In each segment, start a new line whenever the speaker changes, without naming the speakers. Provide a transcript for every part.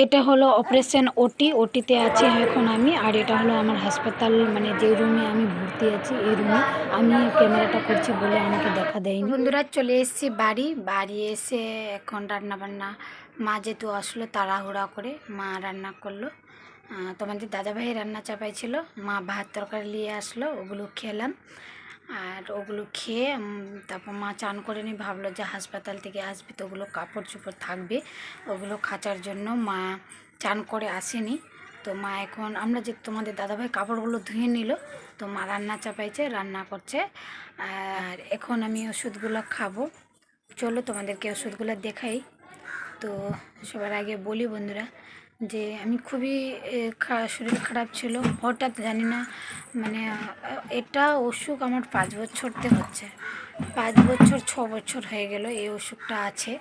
এটা হলো অপারেশন ওটিতে আছি এখন আমি। আর এটা হলো আমার হাসপাতাল, মানে যে রুমে আমি ভর্তি আছি এই রুমে। আমি ক্যামেরাটা করছি বলে আমাকে দেখা দেয়নি। বন্ধুরা চলে এসেছি বাড়ি এসে এখন রান্না বান্না মা যেহেতু আসলো তাড়াহুড়া করে মা রান্না করলো। তোমাদের দাদাভাই রান্না চাপাইছিল, মা ভাত তরকারি নিয়ে আসলো, ওগুলো খেলাম। আর ওগুলো খেয়ে তারপর মা চান করে নি, ভাবলো যে হাসপাতাল থেকে আসবে তো ওগুলো কাপড় চোপড় থাকবে, ওগুলো খাঁচার জন্য মা চান করে আসেনি। তো মা এখন আমরা যে তোমাদের দাদাভাই কাপড়গুলো ধুয়ে নিল, তো মা রান্না চাপাইছে, রান্না করছে। আর এখন আমি ওষুধগুলো খাবো। চলো তোমাদেরকে ওষুধগুলো দেখাই। তো সবার আগে বলি বন্ধুরা যে আমি খুবই শরীর খারাপ ছিল, হঠাৎ জানি না, মানে এটা অসুখ আমার 5 বছরতে হচ্ছে, 5 বছর 6 বছর হয়ে গেল এই অসুখটা আছে।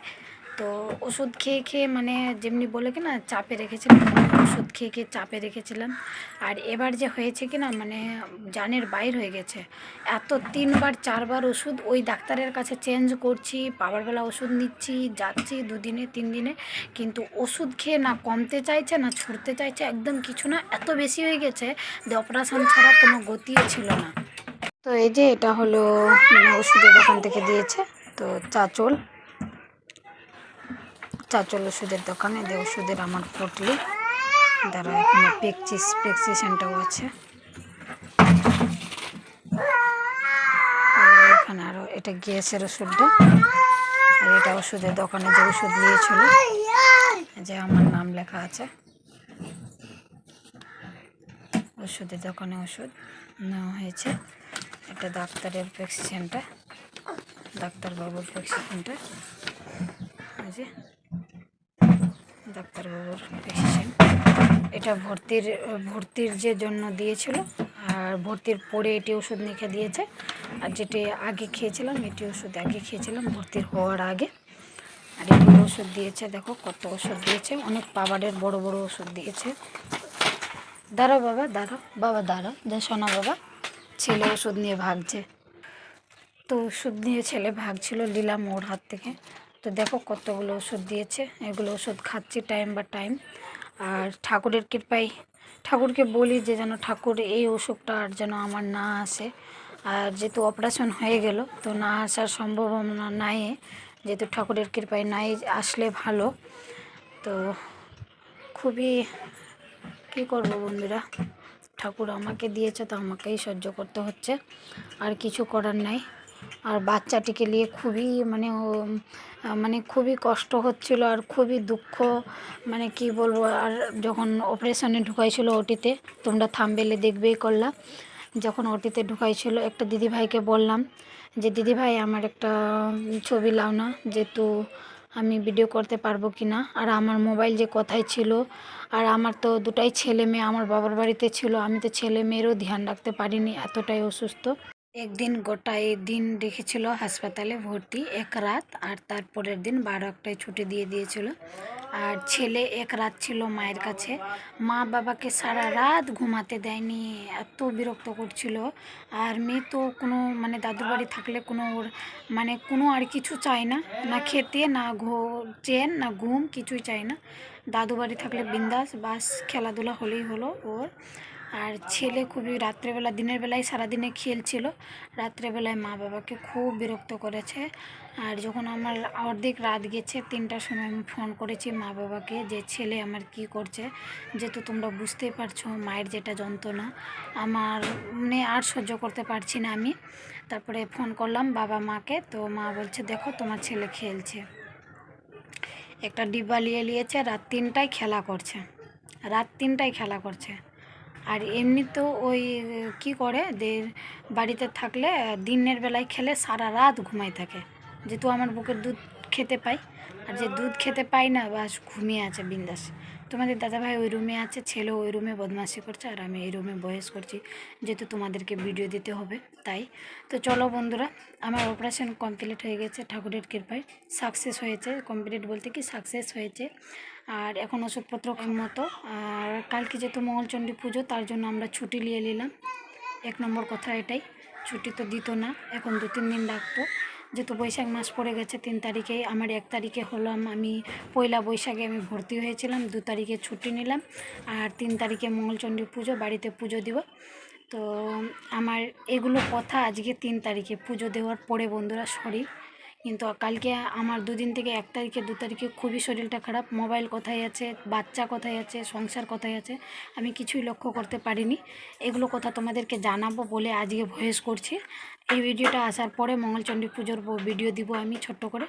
তো ওষুধ খেয়ে খেয়ে মানে যেমনি বলে কি না চাপে রেখেছিলাম, ওষুধ খেয়ে খেয়ে চাপে রেখেছিলাম। আর এবার যে হয়েছে কি না মানে জানের বাইর হয়ে গেছে। এত 3বার 4বার ওষুধ ওই ডাক্তারের কাছে চেঞ্জ করছি, পাওয়ার বেলা ওষুধ নিচ্ছি, যাচ্ছি 2 দিনে 3 দিনে, কিন্তু ওষুধ খেয়ে না কমতে চাইছে না ছুটতে চাইছে, একদম কিছু না, এত বেশি হয়ে গেছে যে অপারেশন ছাড়া কোনো গতিও ছিল না। তো এই যে এটা হলো মানে ওষুধের দোকান থেকে দিয়েছে, তো চাচল ওষুধের দোকানে যে ওষুধের আমার পটলি দ্বারা এখানে প্রেসক্রিপশনটাও আছে। এখানে আরও এটা গ্যাসের ওষুধটা, আর এটা ওষুধের দোকানে যে ওষুধ নিয়েছিল যে আমার নাম লেখা আছে, ওষুধের দোকানে ওষুধ নেওয়া হয়েছে। এটা ডাক্তারের প্রেসক্রিপশনটা, ডাক্তারবাবুর প্রেসক্রিপশনটা, এই যে ডাক্তারবাবুর প্রেসক্রিপশন। এটা ভর্তির যে জন্য দিয়েছিল, আর ভর্তির পরে এটি ওষুধ লিখে দিয়েছে। আর যেটি আগে খেয়েছিলাম এটি ওষুধ আগে খেয়েছিলাম ভর্তির হওয়ার আগে। আর এটি ওষুধ দিয়েছে, দেখো কত ওষুধ দিয়েছে, অনেক পাওয়ারের বড় বড় ওষুধ দিয়েছে। দাঁড়াও বাবা দাঁড়াও, যা শোনা বাবা, ছেলে ওষুধ নিয়ে ভাগছে। তো ওষুধ নিয়ে ছেলে ভাগছিল, নিলাম ওর হাত থেকে। তো দেখো কতগুলো ওষুধ দিয়েছে, এগুলো ওষুধ খাচ্ছি টাইম বা টাইম। আর ঠাকুরের কৃপায় ঠাকুরকে বলি যে যেন ঠাকুর এই অসুখটা আর যেন আমার না আসে। আর যেহেতু অপারেশন হয়ে গেল তো না আসার সম্ভাবনা নাই, যেহেতু ঠাকুরের কৃপায় নাই আসলে ভালো। তো খুবই কী করবো বন্ধুরা, ঠাকুর আমাকে দিয়েছে তো আমাকেই সহ্য করতে হচ্ছে, আর কিছু করার নাই। আর বাচ্চাটিকে নিয়ে খুবই মানে খুবই কষ্ট হচ্ছিল আর খুবই দুঃখ, মানে কি বলবো। আর যখন অপারেশনে ঢুকাইছিল ওটিতে, তোমরা থাম্বনেলে দেখবেই করলা, যখন ওটিতে ঢুকাইছিল একটা দিদিভাইকে বললাম যে দিদিভাই আমার একটা ছবি লাও না, যেহেতু আমি ভিডিও করতে পারবো কি না। আর আমার মোবাইল যে কোথায় ছিল, আর আমার তো দুটাই ছেলে মেয়ে আমার বাবার বাড়িতে ছিল, আমি তো ছেলে মেয়েরও ধ্যান রাখতে পারিনি, এতটাই অসুস্থ। একদিন গোটাই দিন রেখেছিল হাসপাতালে ভর্তি, 1 রাত, আর তারপরের দিন 12টায় ছুটি দিয়ে দিয়েছিল। আর ছেলে 1 রাত ছিল মায়ের কাছে, মা বাবাকে সারা রাত ঘুমাতে দেয়নি, এত বিরক্ত করছিল। আর মেয়ে তো কোনো মানে দাদুর বাড়ি থাকলে কোনো ওর মানে কোনো আর কিছু চায় না, না খেতে না চেন না ঘুম, কিছুই চায় না। দাদু বাড়ি থাকলে বিন্দাস বাস, খেলাধুলা হলেই হলো ওর। আর ছেলে খুবই রাত্রেবেলা, দিনের বেলায় সারাদিনে খেলছিল, রাত্রেবেলায় মা বাবাকে খুব বিরক্ত করেছে। আর যখন আমার অর্ধেক রাত গেছে 3টার সময় আমি ফোন করেছি মা বাবাকে যে ছেলে আমার কি করছে, যেহেতু তোমরা বুঝতেই পারছো মায়ের যেটা যন্ত্রণা আমার মানে আর সহ্য করতে পারছি না আমি। তারপরে ফোন করলাম বাবা মাকে, তো মা বলছে দেখো তোমার ছেলে খেলছে, একটা ডিব্বা নিয়েছে, রাত 3টায় খেলা করছে, রাত 3টায় খেলা করছে। আর এমনি তো ওই কি করে বাড়িতে থাকলে দিনের বেলায় খেলে সারা রাত ঘুমাই থাকে, যেহেতু আমার বুকের দুধ খেতে পাই, আর যে দুধ খেতে পাই না বাস ঘুমিয়ে আছে বিন্দাস। তোমাদের দাদাভাই ওই রুমে আছে, ছেলে ওই রুমে বদমাশি করছে, আর আমি এই রুমে বয়স করছি, যেহেতু তোমাদেরকে ভিডিও দিতে হবে তাই। তো চলো বন্ধুরা, আমার অপারেশন কমপ্লিট হয়ে গেছে ঠাকুরের কৃপায়, সাকসেস হয়েছে, কমপ্লিট বলতে কি সাকসেস হয়েছে। আর এখন ওষুধপত্র মতো, আর কালকে যেহেতু মঙ্গলচণ্ডী পুজো তার জন্য আমরা ছুটি নিয়ে নিলাম। 1 নম্বর কথা এটাই, ছুটি তো দিত না, এখন 2-3 দিন রাখতো, যেহেতু বৈশাখ মাস পড়ে গেছে 3 তারিখেই, আমার 1 তারিখে হলাম, আমি পয়লা বৈশাখে আমি ভর্তি হয়েছিলাম, 2 তারিখে ছুটি নিলাম, আর 3 তারিখে মঙ্গলচণ্ডী পুজো, বাড়িতে পুজো দিব। তো আমার এগুলো কথা আজকে 3 তারিখে পুজো দেওয়ার পরে বন্ধুরা, সরি। কিন্তু কালকে আমার 2 দিন থেকে 1 তারিখে 2 তারিখে খুবই শরীরটা খারাপ, মোবাইল কোথায় আছে, বাচ্চা কোথায় আছে, সংসার কোথায় আছে, আমি কিছুই লক্ষ্য করতে পারিনি। এগুলো কথা তোমাদেরকে জানাবো বলে আজকে ভয়েস করছি। এই ভিডিওটা আসার পরে মঙ্গলচণ্ডী পুজোর ভিডিও দিব আমি ছোট্ট করে।